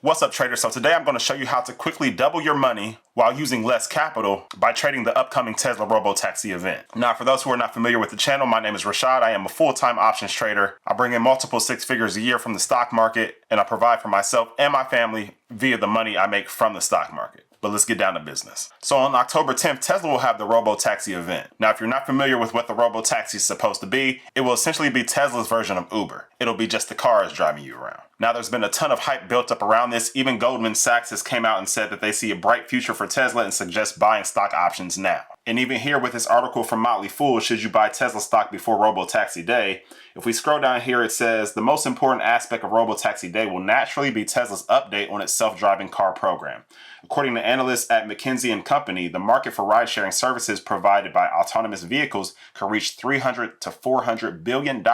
What's up, traders? So today I'm going to show you how to quickly double your money while using less capital by trading the upcoming Tesla Robotaxi event. Now, for those who are not familiar with the channel, my name is Rashad. I am a full-time options trader. I bring in multiple six figures a year from the stock market, and I provide for myself and my family via the money I make from the stock market. But let's get down to business. So on October 10th, Tesla will have the Robotaxi event. Now, if you're not familiar with what the Robotaxi is supposed to be, it will essentially be Tesla's version of Uber. It'll be just the cars driving you around. Now, there's been a ton of hype built up around this. Even Goldman Sachs has came out and said that they see a bright future for Tesla and suggest buying stock options now. And even here with this article from Motley Fool, should you buy Tesla stock before Robotaxi Day? If we scroll down here, it says the most important aspect of Robotaxi Day will naturally be Tesla's update on its self-driving car program. According to analysts at McKinsey & Company, the market for ride-sharing services provided by autonomous vehicles could reach $300 to $400 billion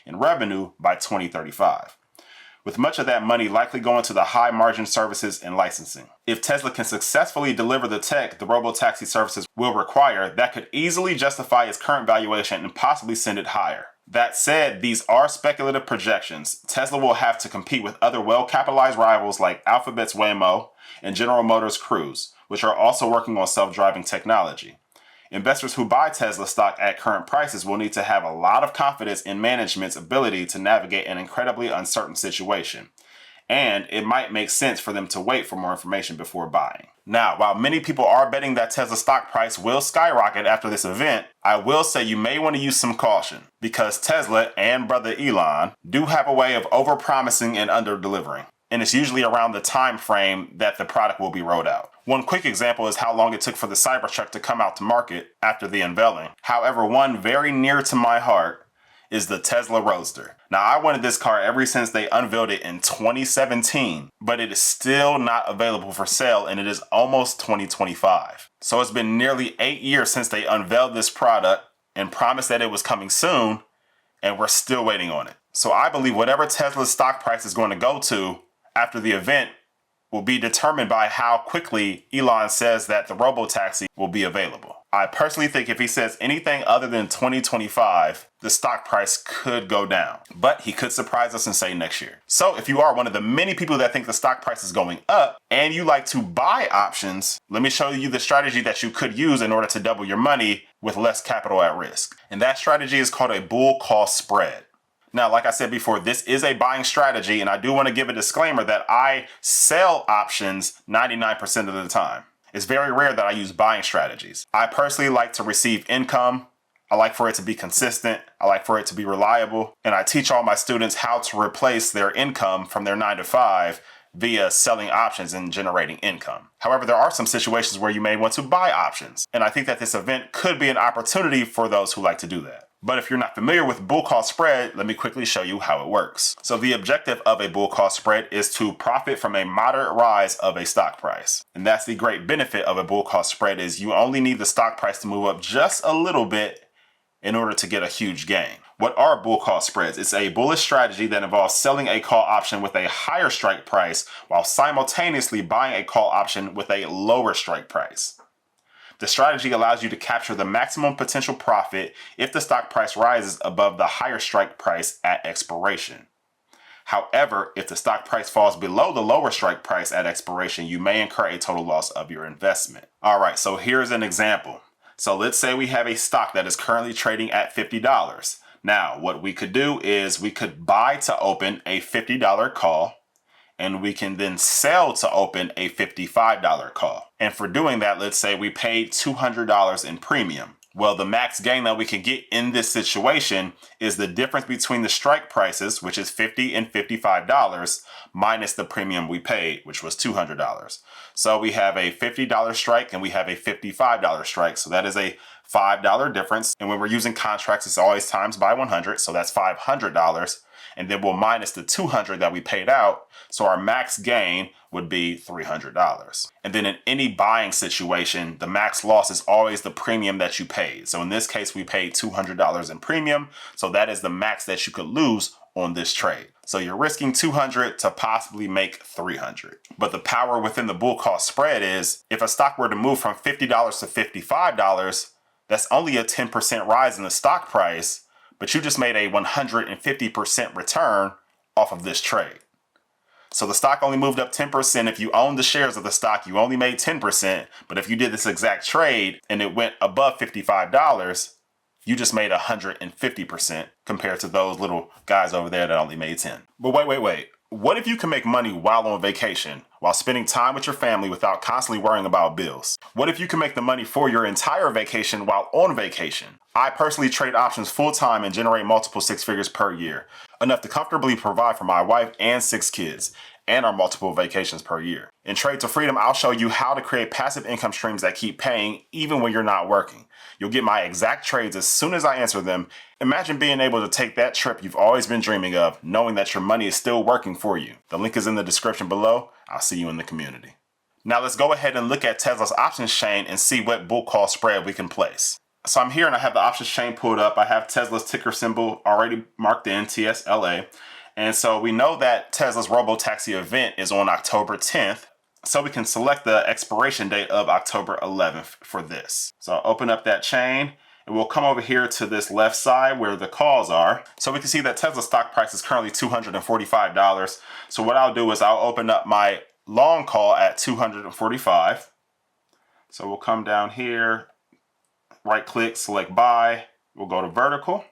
in revenue by 2035. With much of that money likely going to the high-margin services and licensing. If Tesla can successfully deliver the tech the Robotaxi services will require, that could easily justify its current valuation and possibly send it higher. That said, these are speculative projections. Tesla will have to compete with other well-capitalized rivals like Alphabet's Waymo and General Motors Cruise, which are also working on self-driving technology. Investors who buy Tesla stock at current prices will need to have a lot of confidence in management's ability to navigate an incredibly uncertain situation. And it might make sense for them to wait for more information before buying. Now, while many people are betting that Tesla stock price will skyrocket after this event, I will say you may want to use some caution because Tesla and brother Elon do have a way of overpromising and under-delivering. And it's usually around the time frame that the product will be rolled out. One quick example is how long it took for the Cybertruck to come out to market after the unveiling. However, one very near to my heart is the Tesla Roadster. Now, I wanted this car ever since they unveiled it in 2017, but it is still not available for sale and it is almost 2025. So it's been nearly 8 years since they unveiled this product and promised that it was coming soon, and we're still waiting on it. So I believe whatever Tesla's stock price is going to go to after the event will be determined by how quickly Elon says that the Robotaxi will be available. I personally think if he says anything other than 2025, the stock price could go down, but he could surprise us and say next year. So if you are one of the many people that think the stock price is going up and you like to buy options, let me show you the strategy that you could use in order to double your money with less capital at risk. And that strategy is called a bull cost spread. Now, like I said before, this is a buying strategy, and I do want to give a disclaimer that I sell options 99% of the time. It's very rare that I use buying strategies. I personally like to receive income. I like for it to be consistent. I like for it to be reliable. And I teach all my students how to replace their income from their 9 to 5 via selling options and generating income. However, there are some situations where you may want to buy options. And I think that this event could be an opportunity for those who like to do that. But if you're not familiar with bull cost spread, let me quickly show you how it works. So the objective of a bull cost spread is to profit from a moderate rise of a stock price. And that's the great benefit of a bull cost spread is you only need the stock price to move up just a little bit in order to get a huge gain. What are bull cost spreads? It's a bullish strategy that involves selling a call option with a higher strike price while simultaneously buying a call option with a lower strike price. The strategy allows you to capture the maximum potential profit if the stock price rises above the higher strike price at expiration. However, if the stock price falls below the lower strike price at expiration, you may incur a total loss of your investment. All right, so here's an example. So let's say we have a stock that is currently trading at $50. Now, what we could do is we could buy to open a $50 call, and we can then sell to open a $55 call. And for doing that, let's say we paid $200 in premium. Well, the max gain that we can get in this situation is the difference between the strike prices, which is $50 and $55, minus the premium we paid, which was $200. So we have a $50 strike and we have a $55 strike. So that is a $5 difference. And when we're using contracts, it's always times by 100. So that's $500. And then we'll minus the $200 that we paid out. So our max gain would be $300. And then in any buying situation, the max loss is always the premium that you paid. So in this case, we paid $200 in premium. So that is the max that you could lose on this trade. So you're risking $200 to possibly make $300. But the power within the bull cost spread is if a stock were to move from $50 to $55, that's only a 10% rise in the stock price, but you just made a 150% return off of this trade. So the stock only moved up 10%. If you own the shares of the stock, you only made 10%. But if you did this exact trade and it went above $55, you just made 150% compared to those little guys over there that only made 10. But wait. What if you can make money while on vacation, while spending time with your family without constantly worrying about bills? What if you can make the money for your entire vacation while on vacation? I personally trade options full-time and generate multiple six figures per year, enough to comfortably provide for my wife and 6 kids, and our multiple vacations per year. In Trade to Freedom, I'll show you how to create passive income streams that keep paying even when you're not working. You'll get my exact trades as soon as I answer them. Imagine being able to take that trip you've always been dreaming of, knowing that your money is still working for you. The link is in the description below. I'll see you in the community. Now let's go ahead and look at Tesla's options chain and see what bull call spread we can place. So I'm here and I have the options chain pulled up. I have Tesla's ticker symbol already marked in, TSLA. And so we know that Tesla's Robotaxi event is on October 10th. So we can select the expiration date of October 11th for this. So I'll open up that chain and we'll come over here to this left side where the calls are. So we can see that Tesla stock price is currently $245. So what I'll do is I'll open up my long call at $245. So we'll come down here, right click, select buy. We'll go to vertical.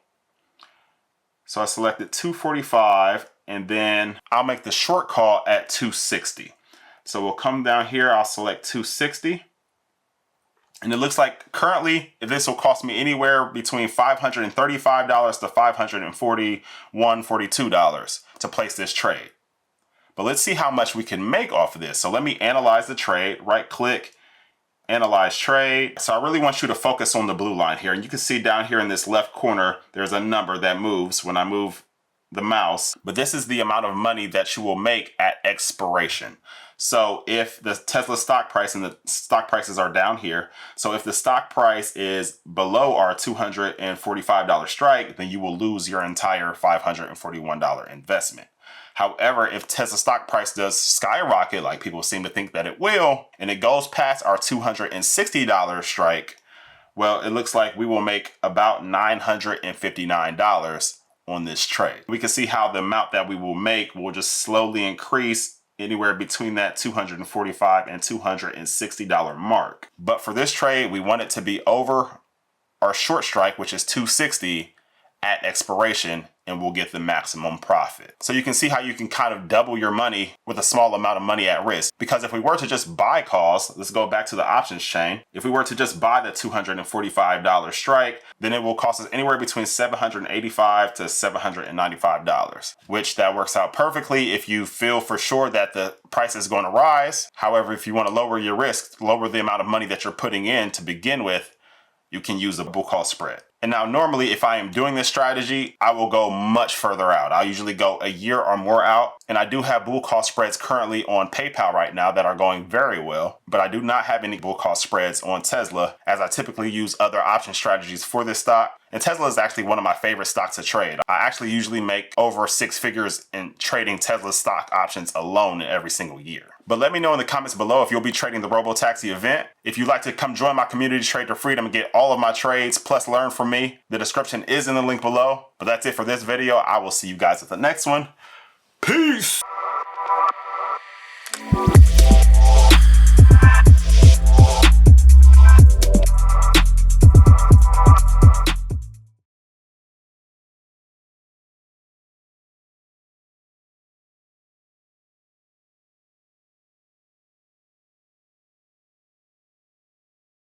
So I selected 245 and then I'll make the short call at 260. So we'll come down here, I'll select 260. And it looks like currently this will cost me anywhere between $535 to $541, $42 to place this trade. But let's see how much we can make off of this. So let me analyze the trade, right click, analyze trade. So I really want you to focus on the blue line here. And you can see down here in this left corner, there's a number that moves when I move the mouse. But this is the amount of money that you will make at expiration. So if the Tesla stock price and the stock prices are down here, so if the stock price is below our $245 strike, then you will lose your entire $541 investment. However, if Tesla stock price does skyrocket, like people seem to think that it will, and it goes past our $260 strike, well, it looks like we will make about $959 on this trade. We can see how the amount that we will make will just slowly increase anywhere between that $245 and $260 mark. But for this trade, we want it to be over our short strike, which is $260 at expiration, and we'll get the maximum profit. So you can see how you can kind of double your money with a small amount of money at risk. Because if we were to just buy calls, let's go back to the options chain. If we were to just buy the $245 strike, then it will cost us anywhere between $785 to $795, which that works out perfectly if you feel for sure that the price is going to rise. However, if you want to lower your risk, lower the amount of money that you're putting in to begin with, you can use a bull call spread. And now normally if I am doing this strategy, I will go much further out. I'll usually go a year or more out. And I do have bull call spreads currently on PayPal right now that are going very well, but I do not have any bull call spreads on Tesla, as I typically use other option strategies for this stock. And Tesla is actually one of my favorite stocks to trade. I actually usually make over 6 figures in trading Tesla stock options alone in every single year. But let me know in the comments below if you'll be trading the Robotaxi event. If you'd like to come join my community, Trade to Freedom, and get all of my trades, plus learn from me, the description is in the link below. But that's it for this video. I will see you guys at the next one. Peace!